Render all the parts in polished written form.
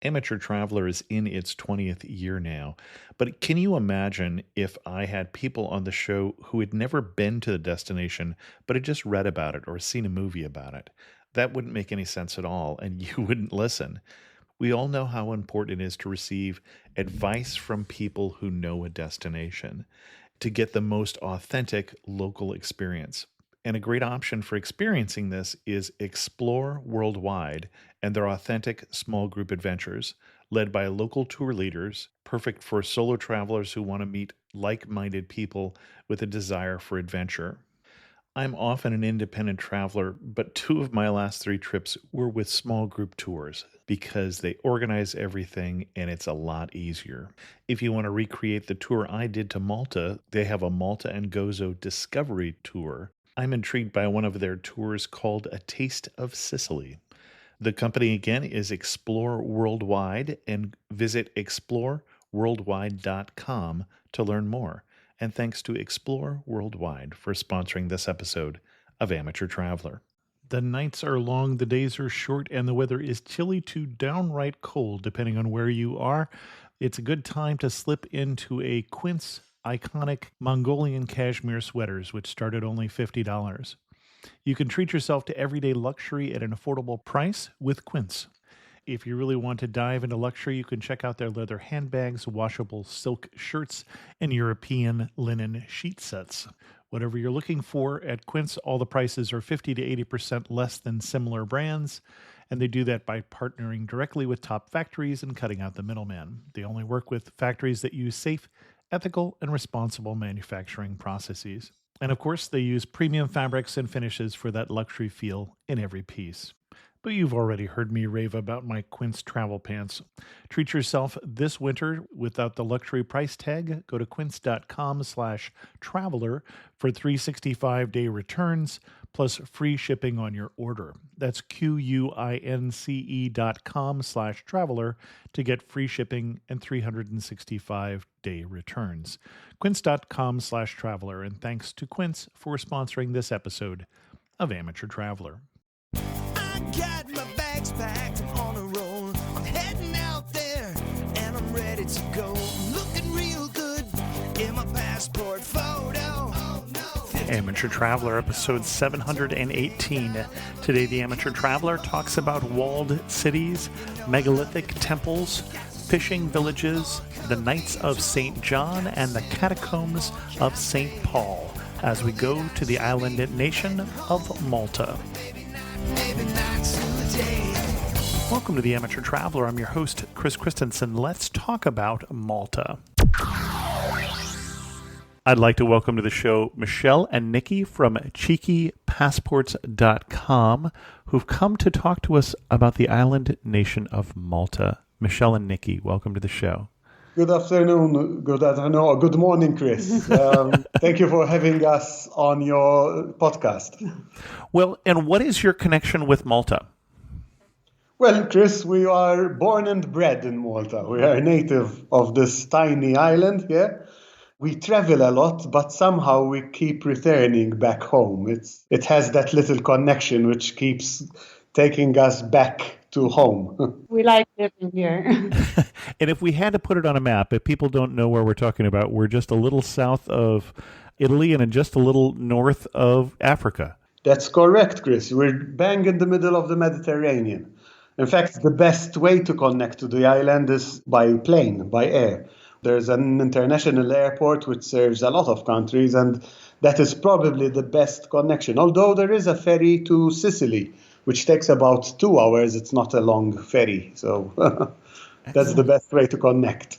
Amateur Traveler is in its 20th year now, but can you imagine if I had people on the show who had never been to the destination, but had just read about it or seen a movie about it? That wouldn't make any sense at all, and you wouldn't listen. We all know how important it is to receive advice from people who know a destination to get the most authentic local experience. And a great option for experiencing this is Explore Worldwide and their authentic small group adventures, led by local tour leaders, perfect for solo travelers who want to meet like minded people with a desire for adventure. I'm often an independent traveler, but two of my last three trips were with small group tours because they organize everything and it's a lot easier. If you want to recreate the tour I did to Malta, they have a Malta and Gozo Discovery Tour. I'm intrigued by one of their tours called A Taste of Sicily. The company again is Explore Worldwide, and visit exploreworldwide.com to learn more. And thanks to Explore Worldwide for sponsoring this episode of Amateur Traveler. The nights are long, the days are short, and the weather is chilly to downright cold, depending on where you are. It's a good time to slip into a Quince iconic Mongolian cashmere sweaters, which start at only $50. You can treat yourself to everyday luxury at an affordable price with Quince. If you really want to dive into luxury, you can check out their leather handbags, washable silk shirts, and European linen sheet sets. Whatever you're looking for at Quince, all the prices are 50 to 80% less than similar brands, and they do that by partnering directly with top factories and cutting out the middleman. They only work with factories that use safe, ethical, and responsible manufacturing processes. And of course, they use premium fabrics and finishes for that luxury feel in every piece. But you've already heard me rave about my Quince travel pants. Treat yourself this winter without the luxury price tag. Go to quince.com/traveler for 365-day returns plus free shipping on your order. That's QUINCE.com/traveler to get free shipping and 365-day returns. Quince.com/traveler. And thanks to Quince for sponsoring this episode of Amateur Traveler. Got my bags packed, I'm on a roll. I'm heading out there and I'm ready to go. I'm looking real good in my passport photo. Oh, no. Amateur Traveler, episode 718. Today, the Amateur Traveler talks about walled cities, megalithic temples, fishing villages, the Knights of St. John, and the catacombs of St. Paul as we go to the island nation of Malta. Welcome to the Amateur Traveler. I'm your host, Chris Christensen. Let's talk about Malta. I'd like to welcome to the show Michelle and Nikki from CheekyPassports.com, who've come to talk to us about the island nation of Malta. Michelle and Nikki, welcome to the show. Good afternoon, or good morning, Chris. Thank you for having us on your podcast. Well, and what is your connection with Malta? Well, Chris, we are born and bred in Malta. We are native of this tiny island here. We travel a lot, but somehow we keep returning back home. It has that little connection which keeps taking us back to home. We like living here. And if we had to put it on a map, if people don't know where we're talking about, we're just a little south of Italy and just a little north of Africa. That's correct, Chris. We're bang in the middle of the Mediterranean. In fact, the best way to connect to the island is by plane, by air. There's an international airport which serves a lot of countries, and that is probably the best connection. Although there is a ferry to Sicily, which takes about 2 hours. It's not a long ferry. So that's the best way to connect.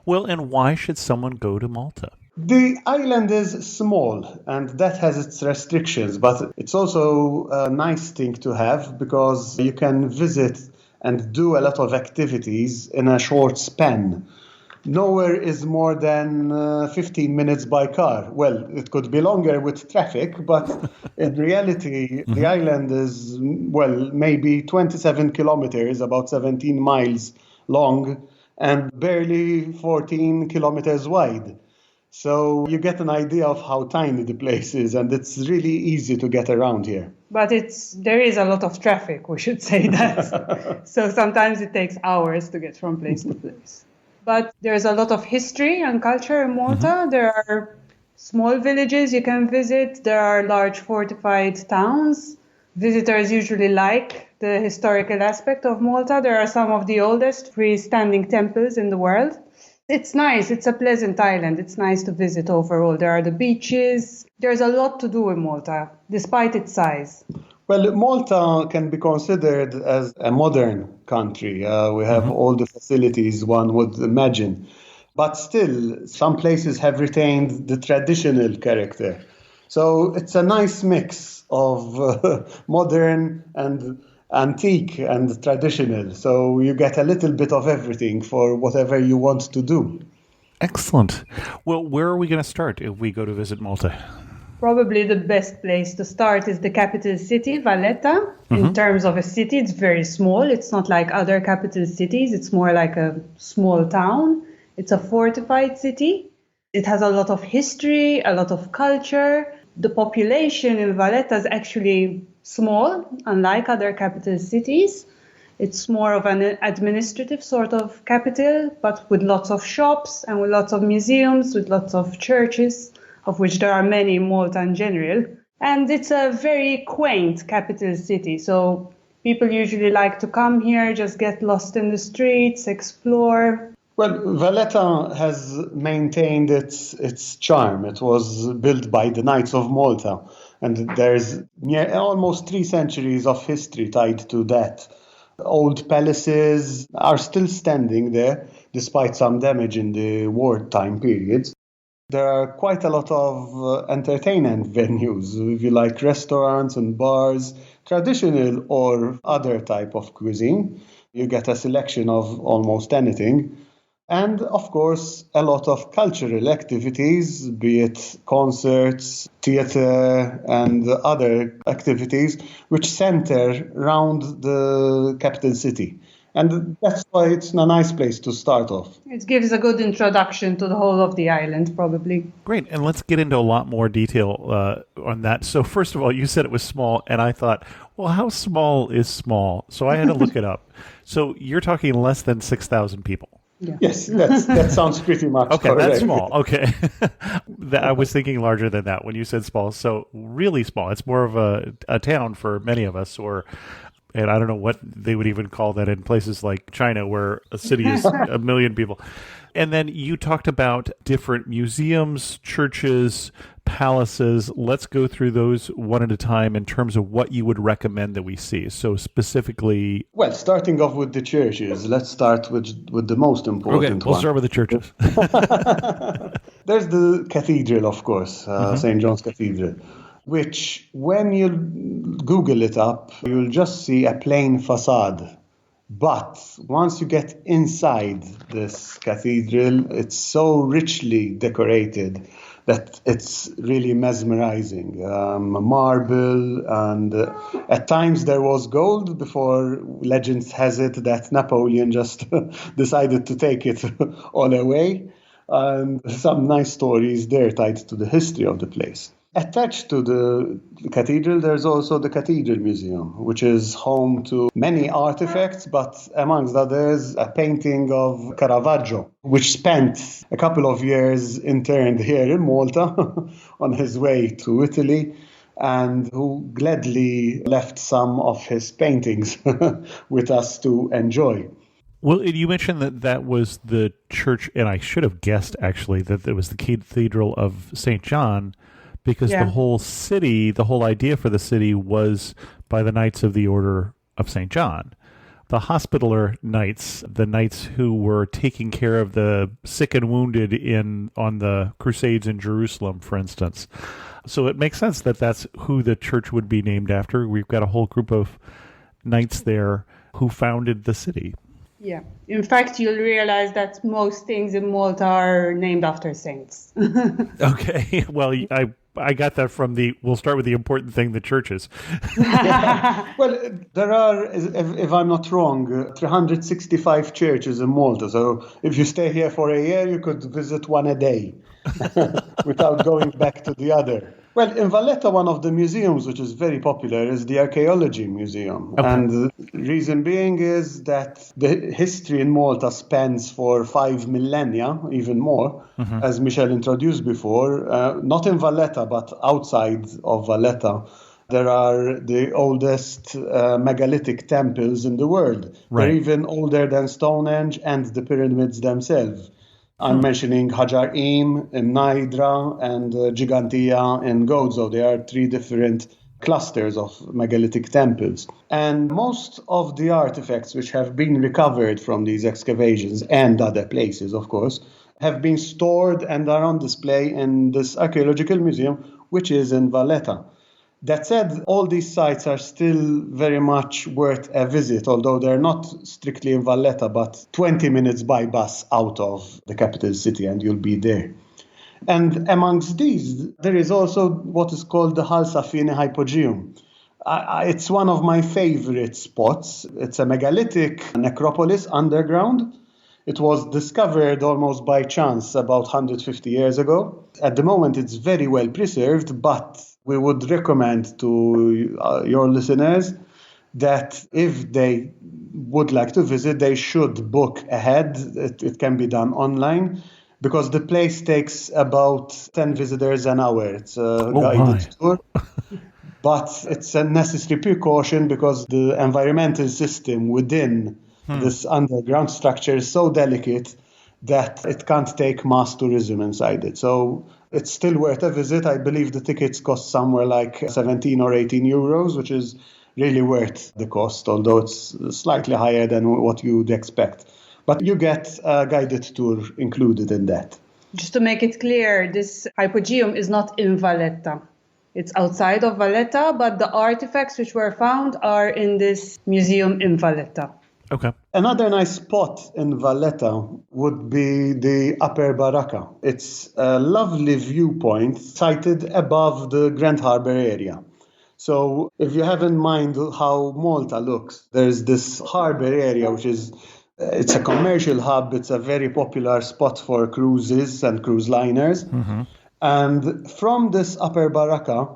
Well, and why should someone go to Malta? The island is small, and that has its restrictions, but it's also a nice thing to have because you can visit and do a lot of activities in a short span. Nowhere is more than 15 minutes by car. Well, it could be longer with traffic, but in reality, the island is, well, maybe 27 kilometers, about 17 miles long, and barely 14 kilometers wide. So you get an idea of how tiny the place is, and it's really easy to get around here. But there is a lot of traffic, we should say that. So sometimes it takes hours to get from place to place. But there's a lot of history and culture in Malta. There are small villages you can visit. There are large fortified towns. Visitors usually like the historical aspect of Malta. There are some of the oldest freestanding temples in the world. It's nice. It's a pleasant island. It's nice to visit overall. There are the beaches. There's a lot to do in Malta, despite its size. Well, Malta can be considered as a modern country. We have all the facilities one would imagine. But still, some places have retained the traditional character. So it's a nice mix of modern and antique and traditional. So you get a little bit of everything for whatever you want to do. Excellent. Well, where are we going to start if we go to visit Malta? Probably the best place to start is the capital city, Valletta. In terms of a city, it's very small. It's not like other capital cities. It's more like a small town. It's a fortified city. It has a lot of history, a lot of culture. The population in Valletta is actually small, unlike other capital cities. It's more of an administrative sort of capital, but with lots of shops and with lots of museums, with lots of churches, of which there are many in Malta in general. And it's a very quaint capital city. So people usually like to come here, just get lost in the streets, explore. Well, Valletta has maintained its charm. It was built by the Knights of Malta, and there's almost 3 centuries of history tied to that. Old palaces are still standing there, despite some damage in the wartime periods. There are quite a lot of entertainment venues, if you like, restaurants and bars, traditional or other type of cuisine. You get a selection of almost anything. And, of course, a lot of cultural activities, be it concerts, theatre, and other activities, which center around the capital city. And that's why it's a nice place to start off. It gives a good introduction to the whole of the island, probably. Great. And let's get into a lot more detail on that. So first of all, you said it was small, and I thought, well, how small is small? So I had to look it up. So you're talking less than 6,000 people. Yeah. Yes, that sounds pretty much okay, correct. That's small. Okay. I was thinking larger than that when you said small. So really small. It's more of a town for many of us, and I don't know what they would even call that in places like China where a city is 1 million people. And then you talked about different museums, churches, palaces. Let's go through those one at a time in terms of what you would recommend that we see. So specifically... Well, starting off with the churches, let's start with the most important one. Okay, we'll start with the churches. There's the cathedral, of course, St. John's Cathedral, which when you Google it up, you'll just see a plain facade. But once you get inside this cathedral, it's so richly decorated that it's really mesmerizing. Marble, and at times there was gold before legend has it that Napoleon just decided to take it all away. And some nice stories there tied to the history of the place. Attached to the cathedral, there's also the Cathedral Museum, which is home to many artifacts, but amongst others, a painting of Caravaggio, which spent a couple of years interned here in Malta on his way to Italy, and who gladly left some of his paintings with us to enjoy. Well, you mentioned that was the church, and I should have guessed, actually, that it was the Cathedral of St. John, because the whole city, the whole idea for the city was by the Knights of the Order of St. John. The Hospitaller Knights, the knights who were taking care of the sick and wounded on the Crusades in Jerusalem, for instance. So it makes sense that that's who the church would be named after. We've got a whole group of knights there who founded the city. Yeah. In fact, you'll realize that most things in Malta are named after saints. Okay. Well, I got that from we'll start with the important thing, the churches. Well, there are, if I'm not wrong, 365 churches in Malta. So if you stay here for a year, you could visit one a day without going back to the other. Well, in Valletta, one of the museums which is very popular is the Archaeology Museum. Okay. And the reason being is that the history in Malta spans for 5 millennia, even more, as Michelle introduced before, not in Valletta, but outside of Valletta. There are the oldest megalithic temples in the world. Right. They're even older than Stonehenge and the pyramids themselves. I'm mentioning Hajar Im in Naidra and Gigantia in Gozo. They are 3 different clusters of megalithic temples. And most of the artifacts which have been recovered from these excavations and other places, of course, have been stored and are on display in this archaeological museum, which is in Valletta. That said, all these sites are still very much worth a visit, although they're not strictly in Valletta, but 20 minutes by bus out of the capital city and you'll be there. And amongst these, there is also what is called the Hal Safine Hypogeum. It's one of my favorite spots. It's a megalithic necropolis underground. It was discovered almost by chance about 150 years ago. At the moment, it's very well preserved, but we would recommend to your listeners that if they would like to visit, they should book ahead. It can be done online because the place takes about 10 visitors an hour. It's a guided tour. But it's a necessary precaution because the environmental system within this underground structure is so delicate that it can't take mass tourism inside it. So it's still worth a visit. I believe the tickets cost somewhere like 17 or 18 euros, which is really worth the cost, although it's slightly higher than what you would expect. But you get a guided tour included in that. Just to make it clear, this hypogeum is not in Valletta. It's outside of Valletta, but the artifacts which were found are in this museum in Valletta. Okay. Another nice spot in Valletta would be the Upper Baraka. It's a lovely viewpoint sited above the Grand Harbour area. So if you have in mind how Malta looks, there's this harbour area which is it's a commercial hub. It's a very popular spot for cruises and cruise liners. And from this Upper Baraka,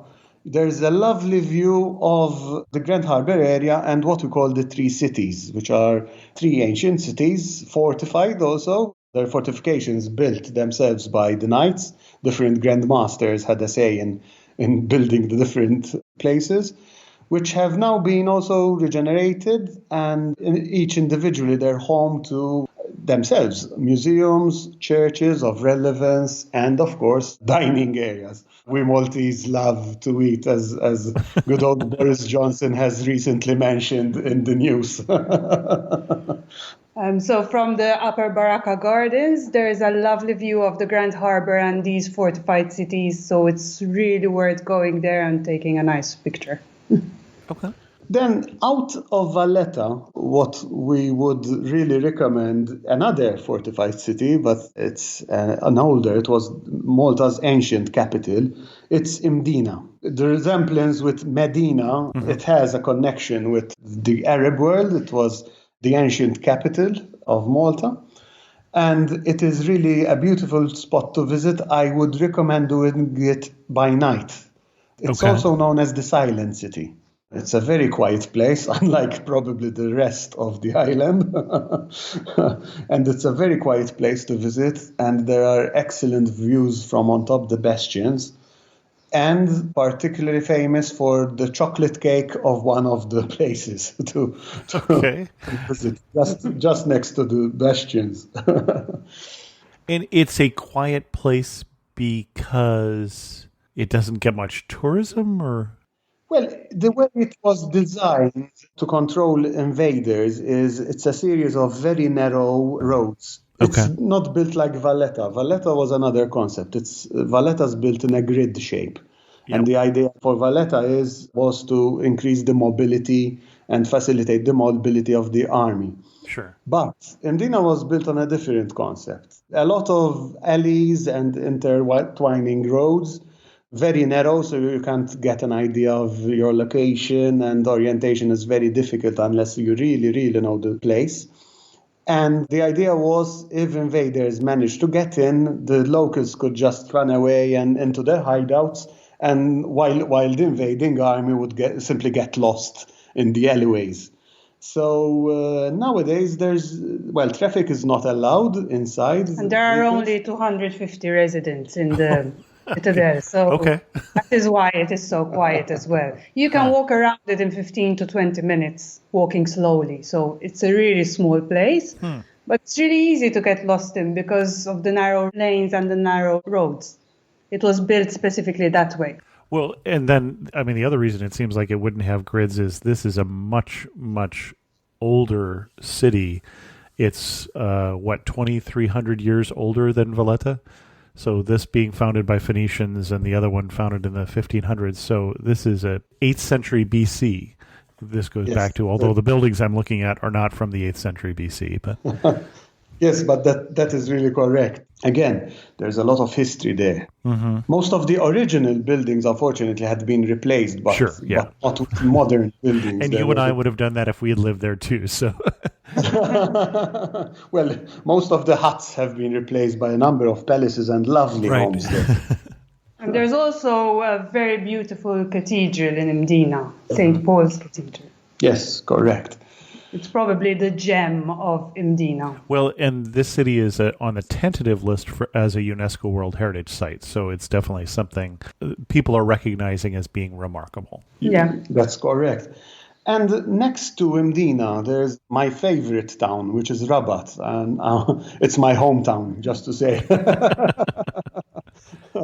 there's a lovely view of the Grand Harbour area and what we call the 3 cities, which are 3 ancient cities, fortified also. They're fortifications built themselves by the knights. Different Grand Masters had a say in building the different places, which have now been also regenerated, and each individually they're home to themselves, museums, churches of relevance, and of course, dining areas. We Maltese love to eat, as good old Boris Johnson has recently mentioned in the news. So from the Upper Baraka Gardens, there is a lovely view of the Grand Harbour and these fortified cities, so it's really worth going there and taking a nice picture. Okay. Then out of Valletta, what we would really recommend, another fortified city, but it's an older, it was Malta's ancient capital, it's Mdina. The resemblance with Medina, it has a connection with the Arab world. It was the ancient capital of Malta. And it is really a beautiful spot to visit. I would recommend doing it by night. It's also known as the Silent City. It's a very quiet place, unlike probably the rest of the island. And it's a very quiet place to visit. And there are excellent views from on top the bastions. And particularly famous for the chocolate cake of one of the places to visit, just next to the bastions. And it's a quiet place because it doesn't get much tourism, or? Well, the way it was designed to control invaders is it's a series of very narrow roads. It's not built like Valletta. Valletta was another concept. Valletta's built in a grid shape. Yep. And the idea for Valletta was to increase the mobility and facilitate the mobility of the army. Sure. But Mdina was built on a different concept. A lot of alleys and intertwining roads, very narrow, so you can't get an idea of your location, and orientation is very difficult unless you really, really know the place. And the idea was if invaders managed to get in, the locals could just run away and into their hideouts, and while the invading army would simply get lost in the alleyways. So nowadays, traffic is not allowed inside. And there are vehicles. only 250 residents in the citadel, so Okay. that is why it is so quiet as well. You can walk around it in 15 to 20 minutes, walking slowly. So it's a really small place, but it's really easy to get lost in because of the narrow lanes and the narrow roads. It was built specifically that way. Well, and then, I mean, the other reason it seems like it wouldn't have grids is this is a much, much older city. It's, 2,300 years older than Valletta? So this being founded by Phoenicians and the other one founded in the 1500s. So this is a 8th century BC. This goes back to, although the buildings I'm looking at are not from the 8th century BC. But Yes, but that is really correct. Again, there's a lot of history there. Mm-hmm. Most of the original buildings, unfortunately, had been replaced, but not with modern buildings. And you and I would have done that if we had lived there too. So, well, most of the huts have been replaced by a number of palaces and lovely homes there. And there's also a very beautiful cathedral in Mdina, St. Paul's Cathedral. Yes, correct. It's probably the gem of Mdina. Well, and this city is on the tentative list as a UNESCO World Heritage Site, so it's definitely something people are recognizing as being remarkable. Yeah. That's correct. And next to Mdina, there's my favorite town, which is Rabat. And it's my hometown, just to say.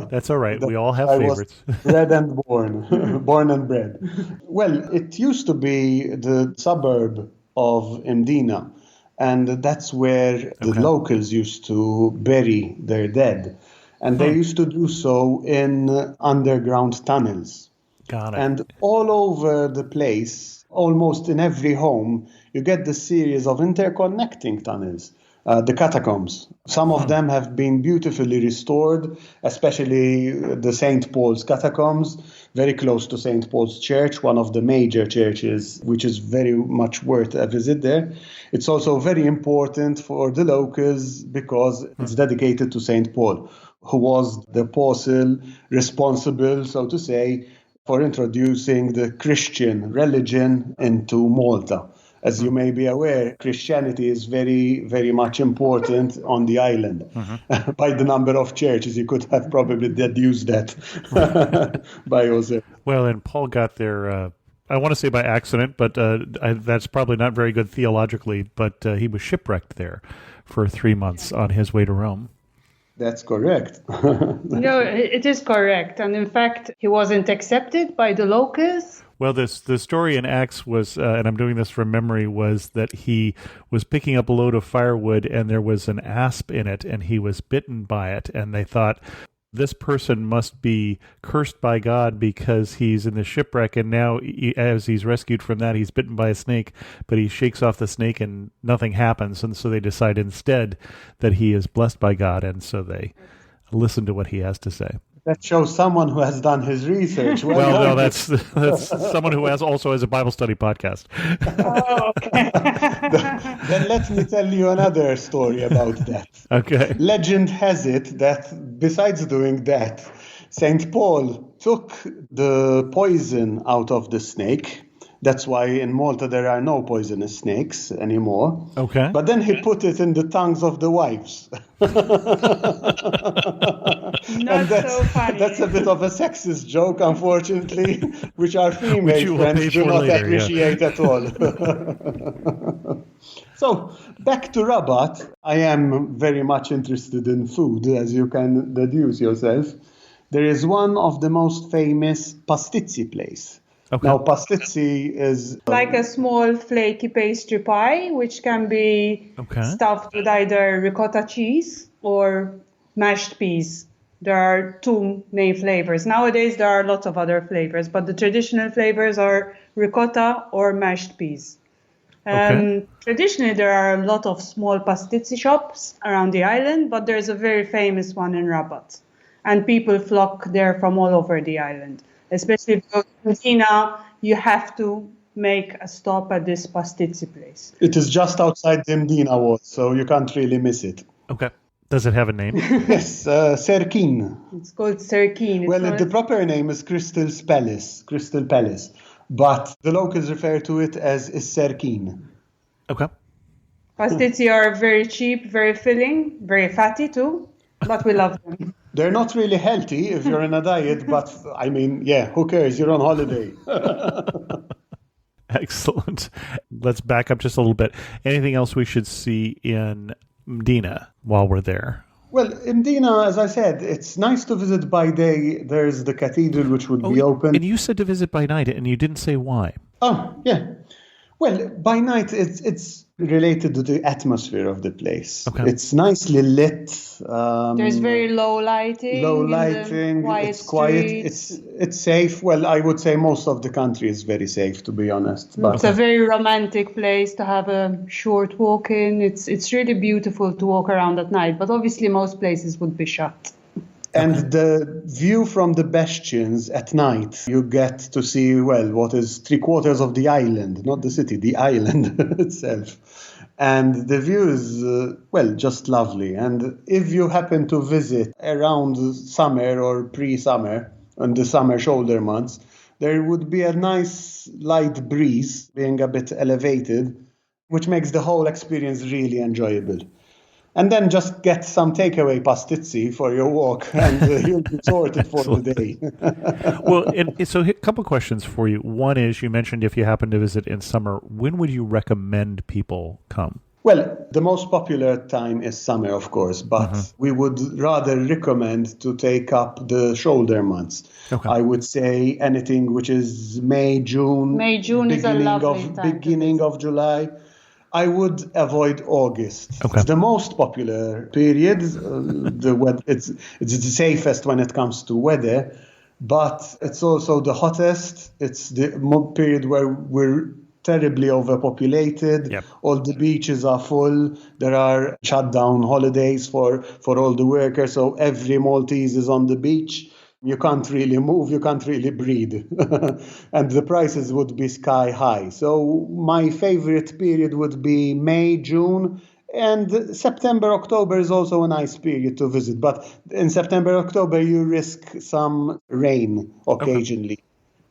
That's all right. We all have favorites. I was bred and born and bred. Well, it used to be the suburb of Mdina, and that's where the locals used to bury their dead. And they used to do so in underground tunnels. Got it. And all over the place, almost in every home, you get the series of interconnecting tunnels. The catacombs. Some of them have been beautifully restored, especially the St. Paul's catacombs, very close to St. Paul's Church, one of the major churches, which is very much worth a visit there. It's also very important for the locals because it's dedicated to St. Paul, who was the apostle responsible, so to say, for introducing the Christian religion into Malta. As you may be aware, Christianity is very, very much important on the island. By the number of churches, you could have probably deduced that by yourself. Well, and Paul got there, I want to say by accident, but that's probably not very good theologically, but he was shipwrecked there for 3 months on his way to Rome. That's correct. No, it is correct. And in fact, he wasn't accepted by the locals. Well, the story in Acts was, and I'm doing this from memory, was that he was picking up a load of firewood and there was an asp in it and he was bitten by it. And they thought, this person must be cursed by God because he's in the shipwreck. And now as he's rescued from that, he's bitten by a snake, but he shakes off the snake and nothing happens. And so they decide instead that he is blessed by God. And so they listen to what he has to say. That shows someone who has done his research. Well, no, that's someone who also has a Bible study podcast. Oh, okay. Then let me tell you another story about that. Okay. Legend has it that besides doing that, St. Paul took the poison out of the snake. That's why in Malta there are no poisonous snakes anymore. Okay. But then he put it in the tongues of the wives. Not so funny. That's a bit of a sexist joke, unfortunately, which our female friends do not appreciate at all. So, back to Rabat. I am very much interested in food, as you can deduce yourself. There is one of the most famous pastizzi place. Okay. Now, pastizzi is like a small flaky pastry pie, which can be stuffed with either ricotta cheese or mashed peas. There are two main flavors. Nowadays, there are lots of other flavors, but the traditional flavors are ricotta or mashed peas. Traditionally, there are a lot of small pastizzi shops around the island, but there's a very famous one in Rabat. And people flock there from all over the island. Especially if you go to Medina, you have to make a stop at this pastizzi place. It is just outside the Mdina wall, so you can't really miss it. Okay. Does it have a name? Yes, Serkin. It's called Serkin. Well, the proper name is Crystal Palace, but the locals refer to it as Serkin. Okay. Pastizzi are very cheap, very filling, very fatty too, but we love them. They're not really healthy if you're in a diet, but I mean, yeah, who cares? You're on holiday. Excellent. Let's back up just a little bit. Anything else we should see in Medina while we're there? Well, in Medina, as I said, it's nice to visit by day. There's the cathedral, which would be open. And you said to visit by night, and you didn't say why. Oh, yeah. Well, by night, it's related to the atmosphere of the place. Okay. It's nicely lit. There's very low lighting. It's quiet. It's safe. Well, I would say most of the country is very safe, to be honest. But it's a very romantic place to have a short walk in. It's really beautiful to walk around at night, but obviously most places would be shut. And the view from the bastions at night, you get to see, well, what is 3/4 of the island, not the city, the island itself. And the view is, just lovely. And if you happen to visit around summer or pre-summer, in the summer shoulder months, there would be a nice light breeze, being a bit elevated, which makes the whole experience really enjoyable. And then just get some takeaway pastizzi for your walk, and you'll be sorted for the day. Well, so a couple questions for you. One is, you mentioned if you happen to visit in summer, when would you recommend people come? Well, the most popular time is summer, of course, but we would rather recommend to take up the shoulder months. Okay. I would say anything which is May, June. May, June is a lovely time. Beginning of July. I would avoid August. Okay. It's the most popular period. It's the safest when it comes to weather, but it's also the hottest. It's the period where we're terribly overpopulated. Yep. All the beaches are full. There are shutdown holidays for all the workers, so every Maltese is on the beach. You can't really move, you can't really breathe. And the prices would be sky high. So my favorite period would be May, June, and September, October is also a nice period to visit. But in September, October, you risk some rain occasionally.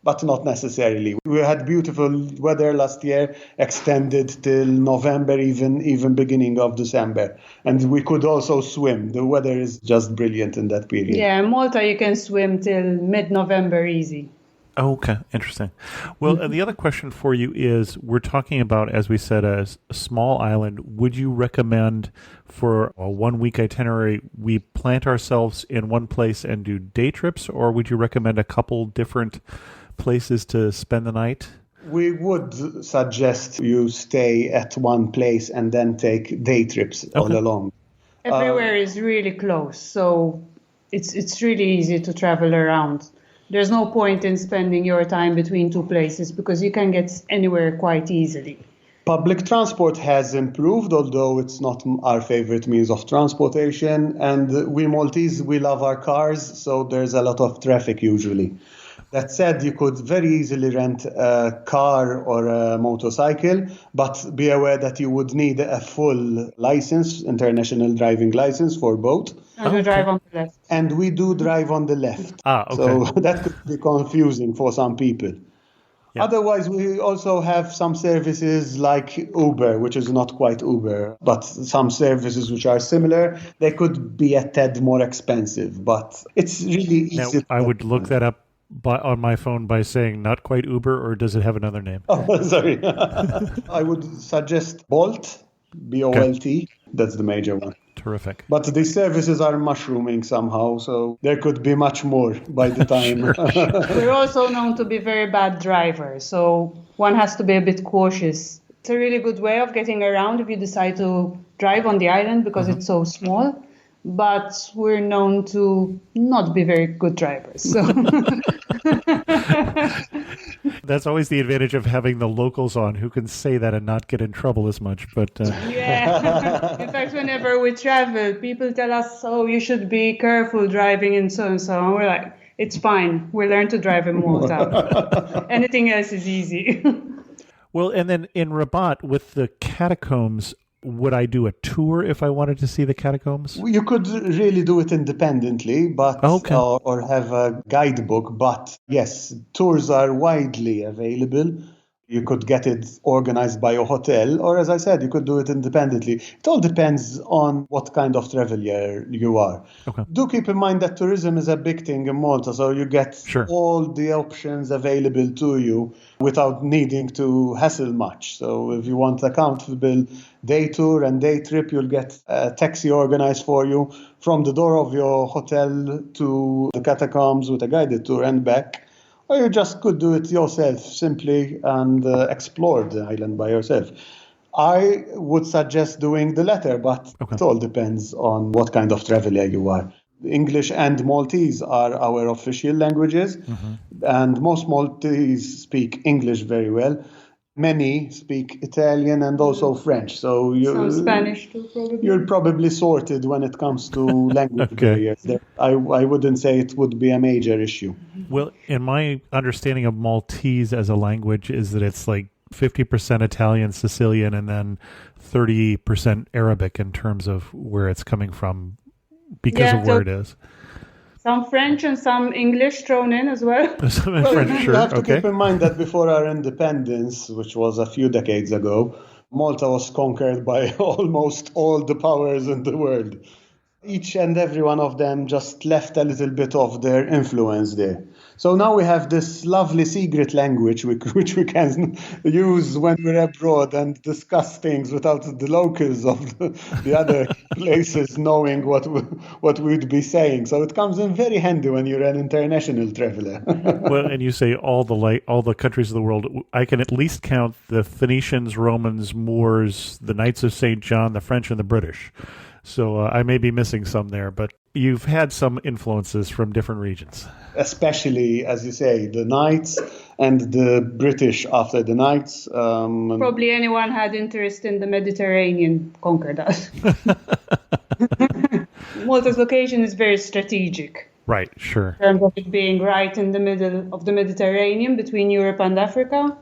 But not necessarily. We had beautiful weather last year, extended till November, even beginning of December. And we could also swim. The weather is just brilliant in that period. Yeah, in Malta you can swim till mid-November easy. Oh, okay, interesting. Well, the other question for you is, we're talking about, as we said, a small island. Would you recommend for a 1-week itinerary, we plant ourselves in one place and do day trips, or would you recommend a couple different places to spend the night? We would suggest you stay at one place and then take day trips all along. Everywhere is really close, so it's really easy to travel around. There's no point in spending your time between two places because you can get anywhere quite easily. Public transport has improved, although it's not our favorite means of transportation. And we Maltese, we love our cars, so there's a lot of traffic usually. That said, you could very easily rent a car or a motorcycle, but be aware that you would need a full license, international driving license for both. And you drive on the left. And we do drive on the left. Okay. So that could be confusing for some people. Yeah. Otherwise, we also have some services like Uber, which is not quite Uber, but some services which are similar. They could be a tad more expensive, but it's really easy. Now, I would look that up on my phone by saying not quite Uber, or does it have another name? Oh, sorry. I would suggest Bolt, B-O-L-T. That's the major one. Terrific. But the services are mushrooming somehow, so there could be much more by the time. Sure. We're also known to be very bad drivers, so one has to be a bit cautious. It's a really good way of getting around if you decide to drive on the island because it's so small. but we're known to not be very good drivers. So That's always the advantage of having the locals on who can say that and not get in trouble as much. But yeah, in fact, whenever we travel, people tell us, "Oh, you should be careful driving," and so and so. And we're like, "It's fine. We learn to drive in Malta. Anything else is easy." well, and then in Rabat with the catacombs, would I do a tour if I wanted to see the catacombs? You could really do it independently, but Okay. or have a guidebook. But yes, tours are widely available. You could get it organized by a hotel, or as I said, you could do it independently. It all depends on what kind of traveler you are. Okay. Do keep in mind that tourism is a big thing in Malta, so you get Sure. all the options available to you without needing to hassle much. So if you want a comfortable day tour and day trip, you'll get a taxi organized for you from the door of your hotel to the catacombs with a guided tour and back. Or you just could do it yourself simply and explore the island by yourself. I would suggest doing the latter, but Okay. it all depends on what kind of traveler you are. English and Maltese are our official languages, and most Maltese speak English very well. Many speak Italian and also French. So Some Spanish too, probably. you're probably sorted when it comes to language Okay. barriers. I wouldn't say it would be a major issue. Well, in my understanding of Maltese as a language is that it's like 50% Italian, Sicilian, and then 30% Arabic in terms of where it's coming from because Yeah, of where so- it is. Some French and some English thrown in as well. Some in Well, French, you sure. have to Okay. keep in mind that before our independence, which was a few decades ago, Malta was conquered by almost all the powers in the world. Each and every one of them just left a little bit of their influence there. So now we have this lovely secret language which we can use when we're abroad and discuss things without the locals of the other places knowing what we'd be saying. So it comes in very handy when you're an international traveler. Well, and you say all the countries of the world. I can at least count the Phoenicians, Romans, Moors, the Knights of St. John, the French, and the British. So I may be missing some there, but you've had some influences from different regions. Especially, as you say, the Knights and the British after the Knights. Probably anyone had interest in the Mediterranean conquered us. Malta's location is very strategic Right, sure. in terms of it being right in the middle of the Mediterranean between Europe and Africa.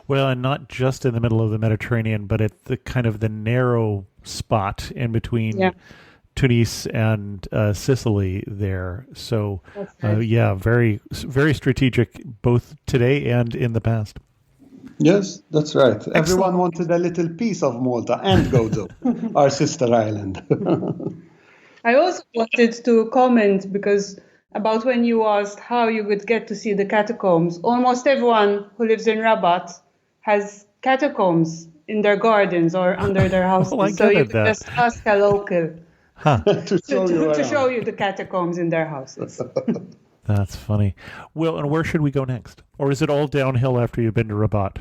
Well, and not just in the middle of the Mediterranean, but at the kind of the narrow spot in between Yeah. Tunis and Sicily there. So, That's right. yeah, very, very strategic both today and in the past. Yes, that's right. Everyone wanted a little piece of Malta and Gozo, our sister island. I also wanted to comment because about when you asked how you would get to see the catacombs. Almost everyone who lives in Rabat has catacombs in their gardens or under their houses. Well, I so you gathered can that. just ask a local to show you to around. show you the catacombs in their houses. That's funny. Well, and where should we go next? Or is it all downhill after you've been to Rabat?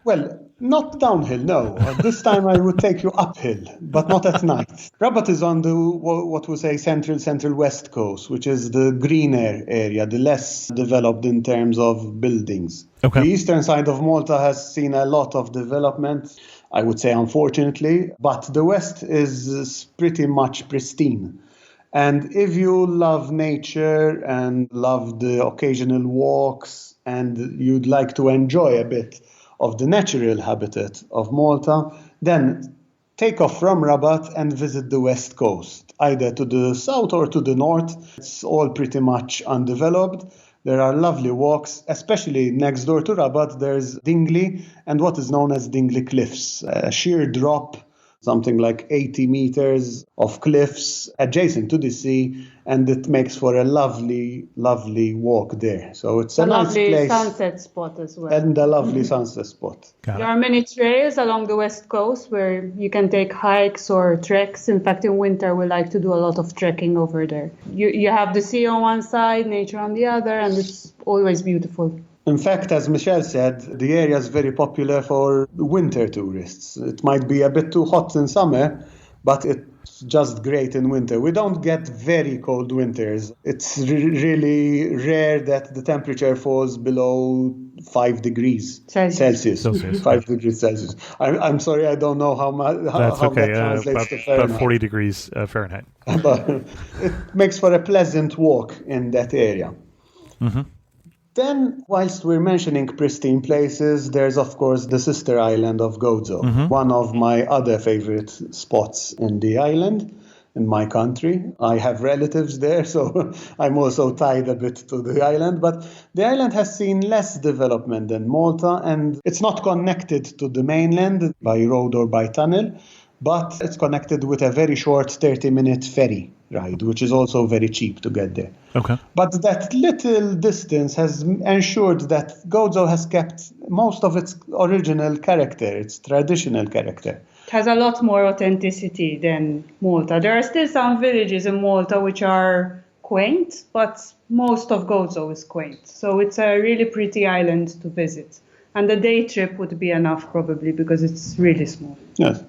Well, not downhill, no. This time I would take you uphill, but not at night. Rabat is on the, what we say, central west coast, which is the greener area, the less developed in terms of buildings. Okay. The eastern side of Malta has seen a lot of development, I would say, unfortunately, but the west is pretty much pristine. And if you love nature and love the occasional walks and you'd like to enjoy a bit of the natural habitat of Malta, then take off from Rabat and visit the west coast, either to the south or to the north. It's all pretty much undeveloped. There are lovely walks, especially next door to Rabat, there's Dingley and what is known as Dingley Cliffs, a sheer drop, something like 80 meters of cliffs adjacent to the sea, and it makes for a lovely, lovely walk there. So it's a nice lovely place sunset spot as well. and a lovely sunset spot. Got There it. are many trails along the west coast where you can take hikes or treks. In fact, in winter, we like to do a lot of trekking over there. You have the sea on one side, nature on the other, and it's always beautiful. In fact, as Michelle said, the area is very popular for winter tourists. It might be a bit too hot in summer, but it's just great in winter. We don't get very cold winters. It's really rare that the temperature falls below 5 degrees Celsius. Celsius, 5 degrees Celsius. I'm sorry, I don't know how That's okay. that translates to About Fahrenheit. 40 degrees Fahrenheit. But it makes for a pleasant walk in that area. Mm-hmm. Then, whilst we're mentioning pristine places, there's of course the sister island of Gozo, one of my other favorite spots in the island, in my country. I have relatives there, so I'm also tied a bit to the island. But the island has seen less development than Malta, and it's not connected to the mainland by road or by tunnel, but it's connected with a very short 30-minute ferry ride, which is also very cheap to get there. Okay. But that little distance has ensured that Gozo has kept most of its original character, its traditional character. It has a lot more authenticity than Malta. There are still some villages in Malta which are quaint, but most of Gozo is quaint. So it's a really pretty island to visit. And a day trip would be enough probably because it's really small. Yes.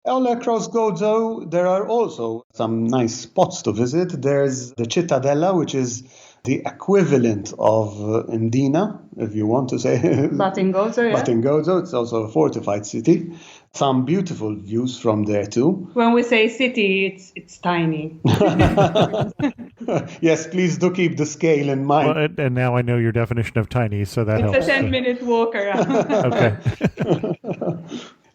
All across Gozo, there are also some nice spots to visit. There's the Cittadella, which is the equivalent of Mdina, if you want to say. But in Gozo, yeah. But in Gozo, it's also a fortified city. Some beautiful views from there too. When we say city, it's tiny. Yes, please do keep the scale in mind. Well, and now I know your definition of tiny, so that helps. It's a 10-minute walk around. Okay.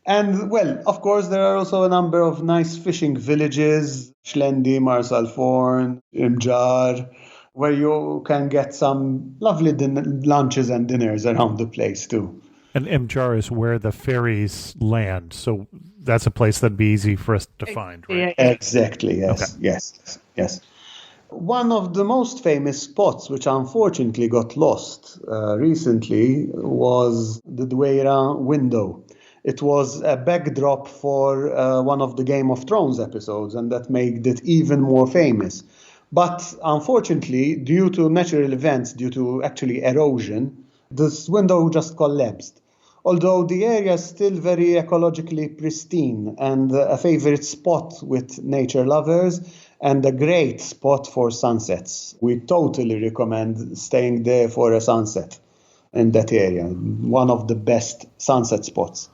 And, well, of course, there are also a number of nice fishing villages, Shlendi, Marsalforn, Imjar, where you can get some lovely lunches and dinners around the place, too. And Imjar is where the ferries land, so that's a place that'd be easy for us to find, right? Yeah. Exactly, yes, Okay. yes. One of the most famous spots, which unfortunately got lost recently, was the Dueira window. It was a backdrop for one of the Game of Thrones episodes, and that made it even more famous. But unfortunately, due to natural events, due to actually erosion, this window just collapsed. Although the area is still very ecologically pristine and a favorite spot with nature lovers and a great spot for sunsets. We totally recommend staying there for a sunset in that area. One of the best sunset spots.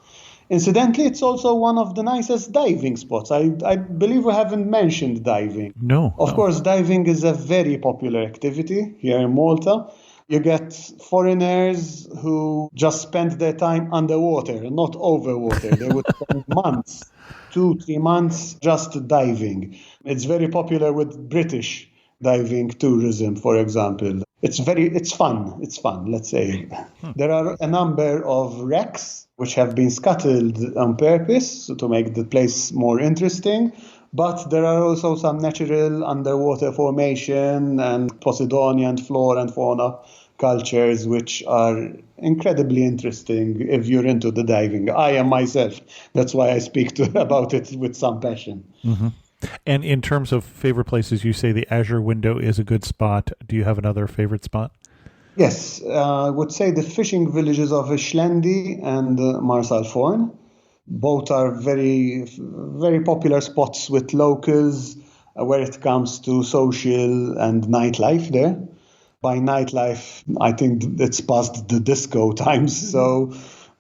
Incidentally, it's also one of the nicest diving spots. I believe we haven't mentioned diving. No. Of course, diving is a very popular activity here in Malta. You get foreigners who just spend their time underwater, not over water. They would spend months, 2-3 months, just diving. It's very popular with British diving tourism, for example. It's fun, let's say. There are a number of wrecks which have been scuttled on purpose to make the place more interesting. But there are also some natural underwater formation and Posidonian flora and fauna cultures which are incredibly interesting if you're into the diving. I am myself. That's why I speak about it with some passion. Mm-hmm. And in terms of favorite places, you say the Azure window is a good spot. Do you have another favorite spot? Yes, I would say the fishing villages of Shlendi and Marsalforn. Both are very, very popular spots with locals where it comes to social and nightlife there. By nightlife, I think it's past the disco times.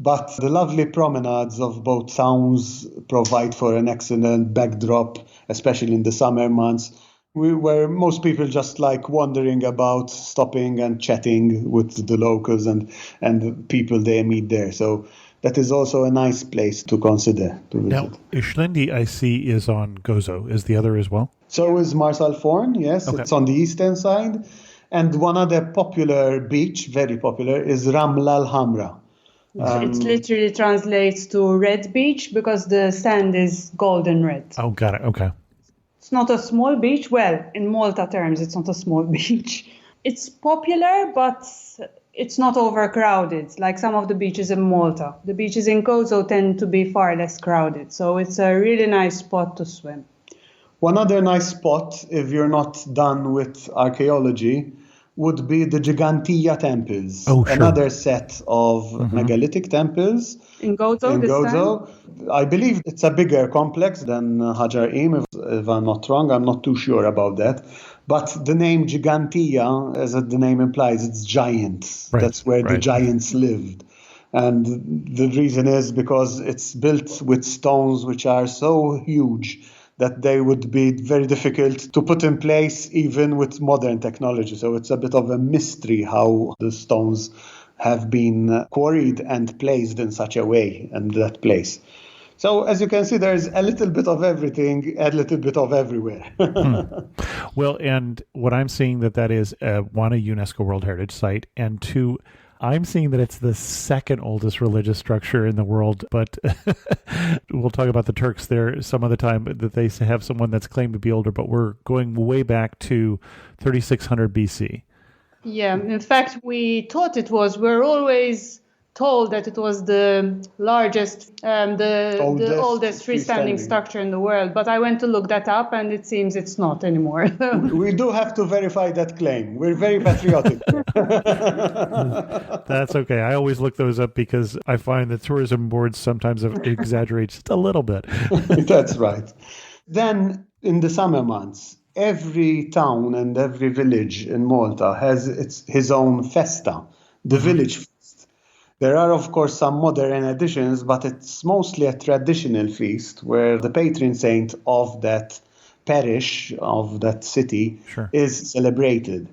But the lovely promenades of both towns provide for an excellent backdrop, especially in the summer months, where most people just like wandering about, stopping and chatting with the locals and the people they meet there. So that is also a nice place to consider to visit. Now, Shlendi, I see, is on Gozo. Is the other as well? So is Marsalforn, yes. Okay. It's on the eastern side. And one other popular beach, very popular, is Ramla al-Hamra. It literally translates to red beach because the sand is golden red. Oh, got it. Okay. It's not a small beach. Well, in Malta terms, it's not a small beach. It's popular, but it's not overcrowded like some of the beaches in Malta. The beaches in Gozo tend to be far less crowded. So it's a really nice spot to swim. One other nice spot, if you're not done with archaeology, would be the Gigantia temples, Oh, sure. another set of megalithic temples In Gozo in this time? Gozo. I believe it's a bigger complex than Hajar Im, if I'm not wrong. I'm not too sure about that. But the name Gigantia, as the name implies, it's giants. Right, That's where the right. giants lived. And the reason is because it's built with stones which are so huge that they would be very difficult to put in place even with modern technology. So it's a bit of a mystery how the stones have been quarried and placed in such a way in that place. So as you can see, there's a little bit of everything, a little bit of everywhere. Well, and what I'm seeing that is, one, a UNESCO World Heritage Site, and two, I'm seeing that it's the second oldest religious structure in the world, but we'll talk about the Turks there some other time, that they have someone that's claimed to be older, but we're going way back to 3600 BC. Yeah, in fact, we thought it was. We're always told that it was the largest, the oldest freestanding structure in the world. But I went to look that up, and it seems it's not anymore. We do have to verify that claim. We're very patriotic. That's okay. I always look those up because I find that tourism boards sometimes exaggerate just a little bit. That's right. Then in the summer months, every town and every village in Malta has his own festa, the village feast. There are, of course, some modern additions, but it's mostly a traditional feast where the patron saint of that parish, of that city, is celebrated.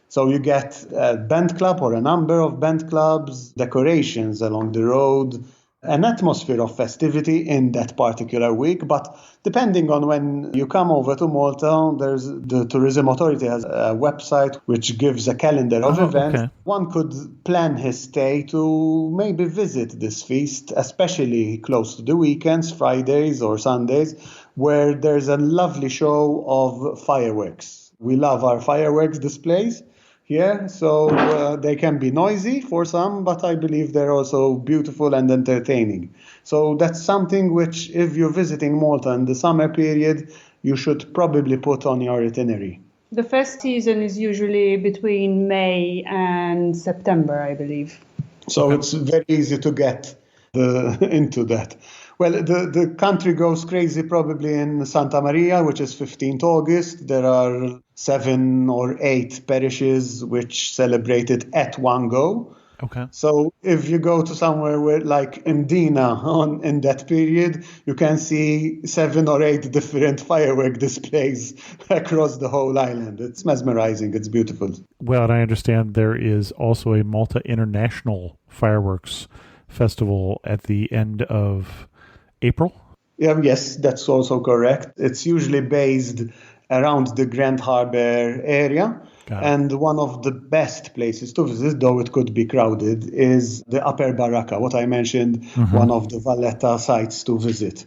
So you get a band club or a number of band clubs, decorations along the road, an atmosphere of festivity in that particular week. But depending on when you come over to Malta, the tourism authority has a website which gives a calendar of events. Okay. One could plan his stay to maybe visit this feast, especially close to the weekends, Fridays or Sundays, where there's a lovely show of fireworks. We love our fireworks displays. Yeah, so they can be noisy for some, but I believe they're also beautiful and entertaining. So that's something which, if you're visiting Malta in the summer period, you should probably put on your itinerary. The fest season is usually between May and September, I believe. So it's very easy to get into that. Well, the country goes crazy probably in Santa Maria, which is 15th August. There are 7 or 8 parishes which celebrate it at one go. Okay. So if you go to somewhere where, like Mdina in that period, you can see 7 or 8 different firework displays across the whole island. It's mesmerizing. It's beautiful. Well, and I understand there is also a Malta International Fireworks Festival at the end of April? Yes, that's also correct. It's usually based around the Grand Harbour area. And one of the best places to visit, though it could be crowded, is the Upper Baraka, what I mentioned, one of the Valletta sites to visit.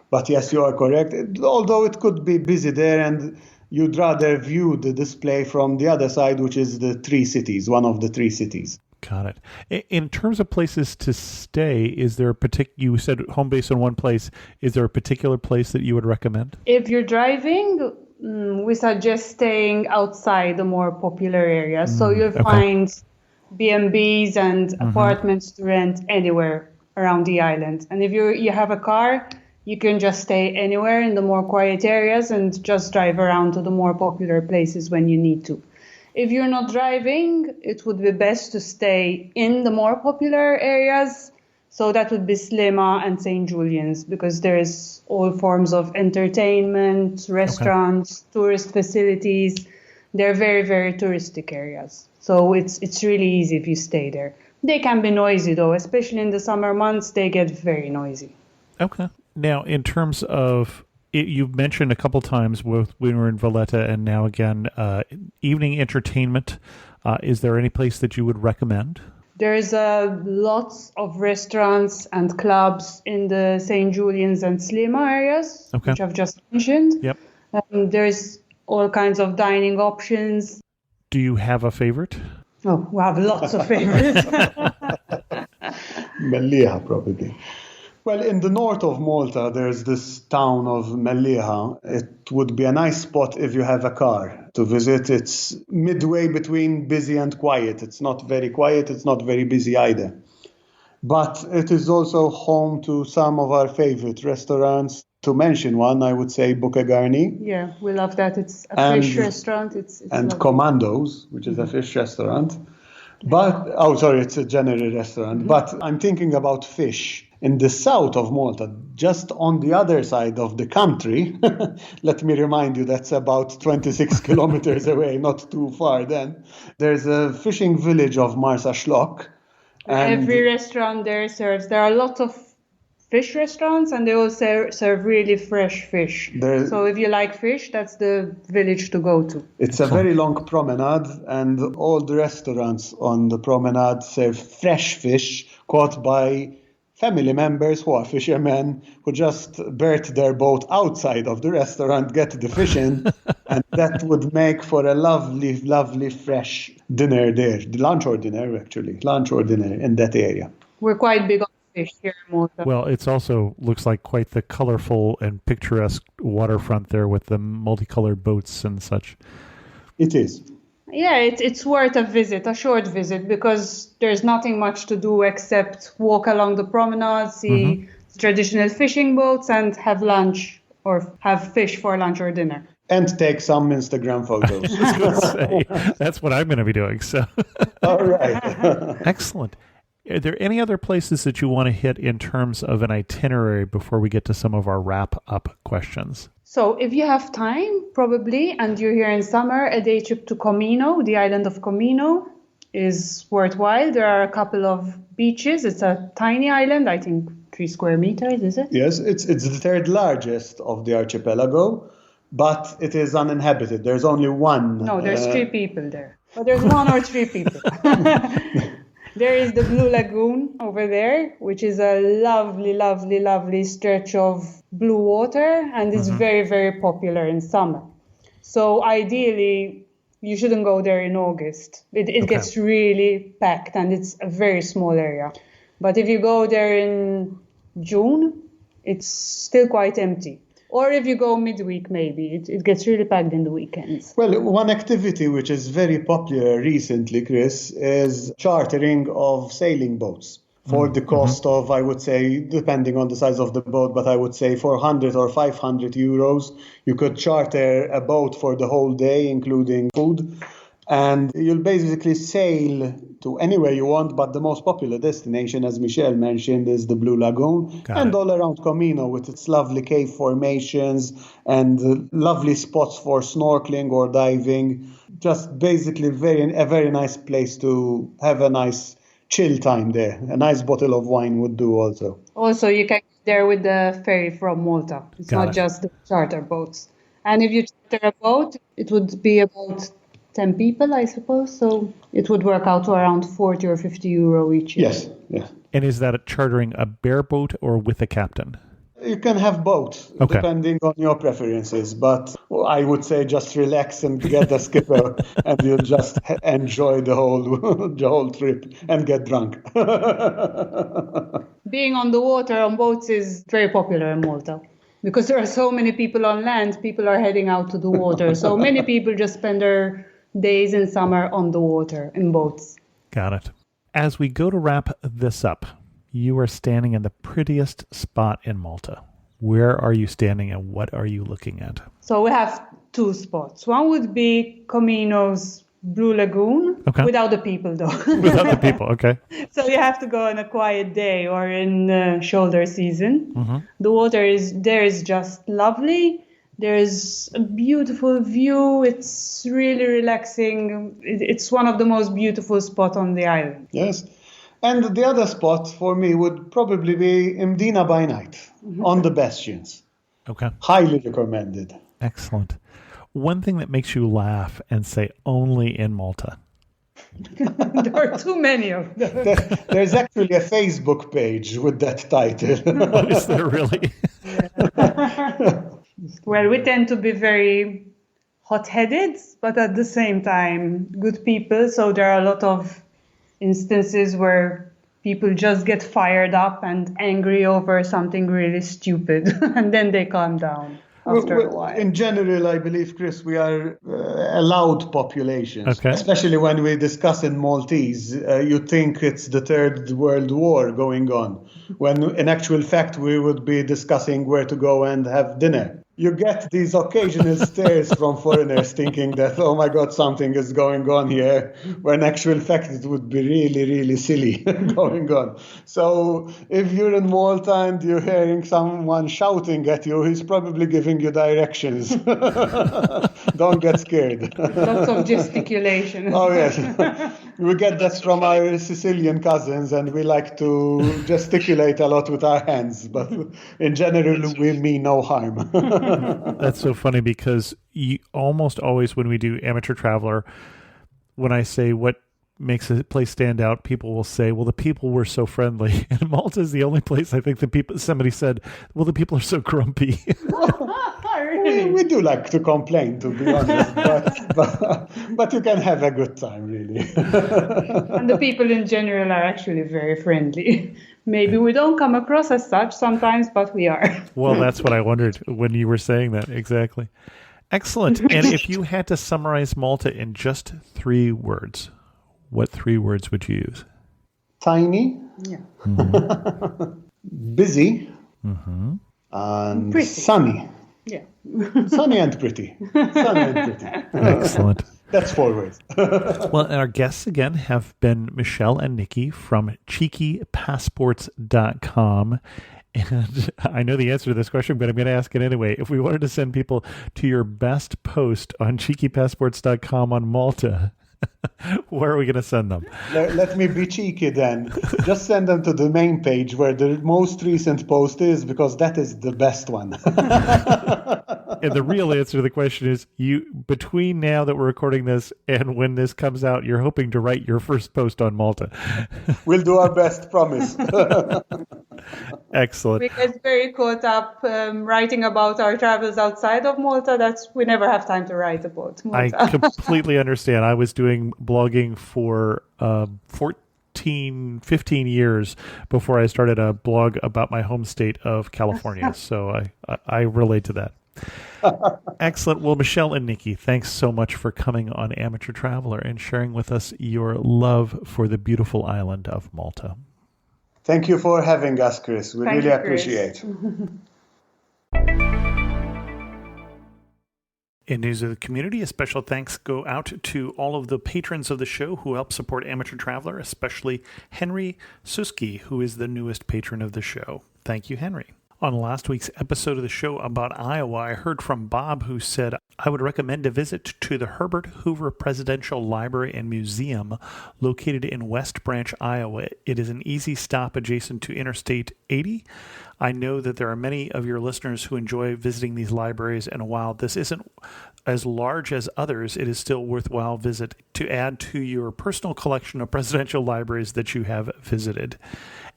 But yes, you are correct. Although it could be busy there, and you'd rather view the display from the other side, which is the 3 cities, one of the 3 cities. Got it. In terms of places to stay, is there you said home base in one place. Is there a particular place that you would recommend? If you're driving, we suggest staying outside the more popular areas. So you'll find B&Bs and apartments to rent anywhere around the island. And if you have a car, you can just stay anywhere in the more quiet areas and just drive around to the more popular places when you need to. If you're not driving, it would be best to stay in the more popular areas. So that would be Slima and St. Julian's, because there's all forms of entertainment, restaurants, tourist facilities. They're very, very touristic areas. So it's really easy if you stay there. They can be noisy, though, especially in the summer months. They get very noisy. Okay. Now, in terms of you've mentioned a couple times when we were in Valletta and now again, evening entertainment. Is there any place that you would recommend? There's lots of restaurants and clubs in the St. Julian's and Slima areas, which I've just mentioned. Yep. There's all kinds of dining options. Do you have a favorite? Oh, we have lots of favorites. Melliha, probably. Well, in the north of Malta, there's this town of Mellieha. It would be a nice spot if you have a car to visit. It's midway between busy and quiet. It's not very quiet, it's not very busy either. But it is also home to some of our favorite restaurants. To mention one, I would say Bucagarni. Yeah, we love that. It's a fish restaurant. It's and lovely. Commandos, which is a fish restaurant. But, it's a general restaurant. But I'm thinking about fish. In the south of Malta, just on the other side of the country, let me remind you, that's about 26 kilometers away, not too far then, there's a fishing village of Marsa Shlock. Every restaurant there are a lot of fish restaurants, and they all serve really fresh fish. So if you like fish, that's the village to go to. It's a very long promenade, and all the restaurants on the promenade serve fresh fish caught by family members who are fishermen who just berth their boat outside of the restaurant, get the fish in, and that would make for a lovely, lovely fresh dinner there. Lunch or dinner in that area. We're quite big on fish here in Malta. Well, it's also looks like quite the colorful and picturesque waterfront there with the multicolored boats and such. It is. Yeah, it's worth a short visit, because there's nothing much to do except walk along the promenade, see traditional fishing boats, and have lunch or have fish for lunch or dinner. And take some Instagram photos. I was going to say, that's what I'm going to be doing. So, all right. Excellent. Are there any other places that you want to hit in terms of an itinerary before we get to some of our wrap-up questions? So if you have time, probably, and you're here in summer, a day trip to Comino, the island of Comino, is worthwhile. There are a couple of beaches. It's a tiny island, I think 3 square meters, is it? Yes, it's the third largest of the archipelago, but it is uninhabited. There's only one. No, there's 3 people there. But there's 1 or 3 people. There is the Blue Lagoon over there, which is a lovely, lovely, lovely stretch of blue water, and it's very, very popular in summer. So ideally, you shouldn't go there in August. It gets really packed, and it's a very small area. But if you go there in June, it's still quite empty. Or if you go midweek, maybe. It gets really packed in the weekends. Well, one activity which is very popular recently, Chris, is chartering of sailing boats for the cost of, I would say, depending on the size of the boat, but I would say 400 or 500 euros. You could charter a boat for the whole day, including food. And you'll basically sail to anywhere you want, but the most popular destination, as Michelle mentioned, is the Blue Lagoon. And all around Comino with its lovely cave formations and lovely spots for snorkeling or diving. Just basically a very nice place to have a nice chill time there. A nice bottle of wine would do also. Also, you can get there with the ferry from Malta. It's not just the charter boats. And if you charter a boat, it would be about 10 people, I suppose. So it would work out to around 40 or 50 euro each year. Yes. And is that chartering a bareboat or with a captain? You can have both, depending on your preferences. But I would say just relax and get a skipper, and you'll just enjoy the whole trip and get drunk. Being on the water on boats is very popular in Malta. Because there are so many people on land, people are heading out to the water. So many people just spend their days in summer on the water in boats. Got it. As we go to wrap this up, you are standing in the prettiest spot in Malta. Where are you standing and what are you looking at? So we have 2 spots. One would be Comino's Blue Lagoon, without the people though. Without the people, okay. So you have to go on a quiet day or in shoulder season. The water is just lovely. There's a beautiful view. It's really relaxing. It's one of the most beautiful spots on the island. Yes. And the other spot for me would probably be Mdina by night on the Bastions. Okay. Highly recommended. Excellent. One thing that makes you laugh and say only in Malta. There are too many of them. There's actually a Facebook page with that title. Oh, is there really? Well, we tend to be very hot-headed, but at the same time, good people. So there are a lot of instances where people just get fired up and angry over something really stupid, and then they calm down after a while. In general, I believe, Chris, we are a loud population, Okay. especially when we discuss in Maltese. You think it's the Third World War going on, when in actual fact we would be discussing where to go and have dinner. You get these occasional stares from foreigners thinking that, oh my God, something is going on here, when in actual fact it would be really, really silly going on. So if you're in Malta and you're hearing someone shouting at you, he's probably giving you directions. Don't get scared. Lots of gesticulation. Oh, yes. We get that from our Sicilian cousins, and we like to gesticulate a lot with our hands, but in general, we mean no harm. That's so funny because almost always when we do Amateur Traveler, when I say what makes a place stand out, people will say, well, the people were so friendly. And Malta is the only place I think somebody said, well, the people are so grumpy. We do like to complain, to be honest, but you can have a good time, really. And the people in general are actually very friendly. Maybe we don't come across as such sometimes, but we are. Well, that's what I wondered when you were saying that. Exactly. Excellent. And if you had to summarize Malta in just 3 words, what 3 words would you use? Tiny. Yeah. Busy. Mm-hmm. And sunny. Yeah. Sunny and pretty. Sunny and pretty. Excellent. That's 4 words. Well, and our guests again have been Michelle and Nikki from cheekypassports.com. And I know the answer to this question, but I'm going to ask it anyway. If we wanted to send people to your best post on cheekypassports.com on Malta, where are we going to send them? Let me be cheeky then. Just send them to the main page where the most recent post is, because that is the best one. And the real answer to the question is, between now that we're recording this and when this comes out, you're hoping to write your first post on Malta. We'll do our best, promise. Excellent. We get very caught up writing about our travels outside of Malta. We never have time to write about Malta. I completely understand. I was doing blogging for 15 years before I started a blog about my home state of California. So I relate to that. Excellent. Well, Michelle and Nikki, thanks so much for coming on Amateur Traveler and sharing with us your love for the beautiful island of Malta. Thank you for having us, Chris. We Thank really you, Chris. appreciate. In news of the community, a special thanks go out to all of the patrons of the show who help support Amateur Traveler, especially Henry Suski, who is the newest patron of the show. Thank you, Henry. On last week's episode of the show about Iowa, I heard from Bob, who said, I would recommend a visit to the Herbert Hoover Presidential Library and Museum located in West Branch, Iowa. It is an easy stop adjacent to Interstate 80. I know that there are many of your listeners who enjoy visiting these libraries, and while this isn't as large as others, it is still worthwhile visit to add to your personal collection of presidential libraries that you have visited.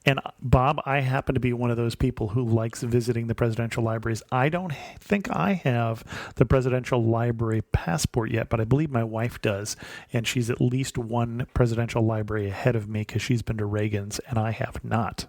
And Bob, I happen to be one of those people who likes visiting the presidential libraries. I don't think I have the presidential library passport yet, but I believe my wife does. And she's at least one presidential library ahead of me because she's been to Reagan's and I have not.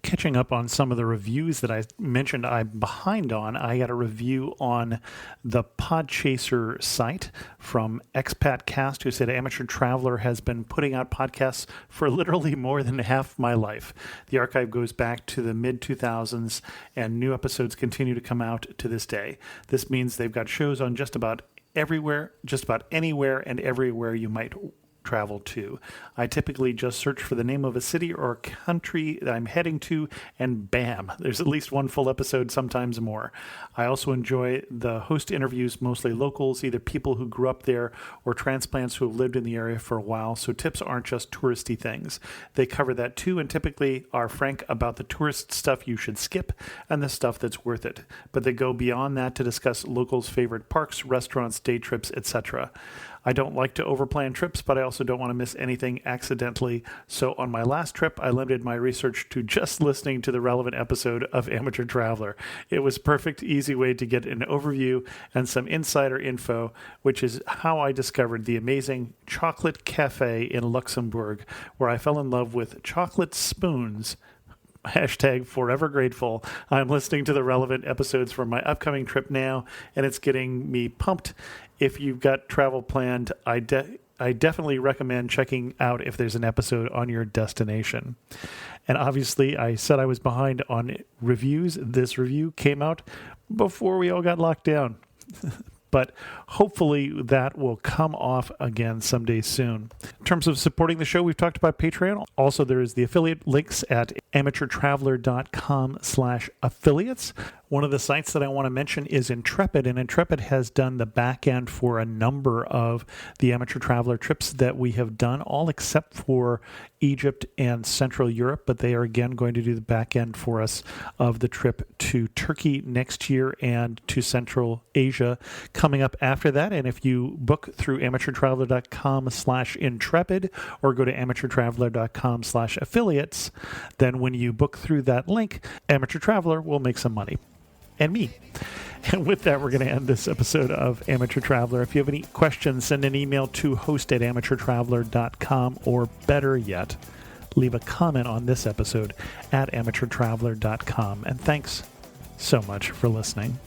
Catching up on some of the reviews that I mentioned I'm behind on, I got a review on the Podchaser site from Expat Cast, who said Amateur Traveler has been putting out podcasts for literally more than half my life. The archive goes back to the mid-2000s, and new episodes continue to come out to this day. This means they've got shows on just about everywhere, just about anywhere and everywhere you might travel to. I typically just search for the name of a city or country that I'm heading to, and bam, there's at least one full episode, sometimes more. I also enjoy the host interviews, mostly locals, either people who grew up there or transplants who have lived in the area for a while, so tips aren't just touristy things. They cover that too, and typically are frank about the tourist stuff you should skip and the stuff that's worth it. But they go beyond that to discuss locals' favorite parks, restaurants, day trips, etc. I don't like to overplan trips, but I also don't want to miss anything accidentally. So on my last trip, I limited my research to just listening to the relevant episode of Amateur Traveler. It was a perfect, easy way to get an overview and some insider info, which is how I discovered the amazing Chocolate Cafe in Luxembourg, where I fell in love with chocolate spoons. Hashtag forever grateful. I'm listening to the relevant episodes for my upcoming trip now, and it's getting me pumped. If you've got travel planned, I definitely recommend checking out if there's an episode on your destination. And obviously, I said I was behind on reviews. This review came out before we all got locked down. But hopefully that will come off again someday soon. In terms of supporting the show, we've talked about Patreon. Also, there is the affiliate links at amateurtraveler.com/affiliates. One of the sites that I want to mention is Intrepid, and Intrepid has done the back end for a number of the Amateur Traveler trips that we have done, all except for Egypt and Central Europe, but they are again going to do the back end for us of the trip to Turkey next year and to Central Asia coming up after that. And if you book through amateurtraveler.com/intrepid or go to amateurtraveler.com/affiliates, then when you book through that link, Amateur Traveler will make some money. And me. And with that, we're going to end this episode of Amateur Traveler. If you have any questions, send an email to host@amateurtraveler.com, or better yet, leave a comment on this episode at amateurtraveler.com. And thanks so much for listening.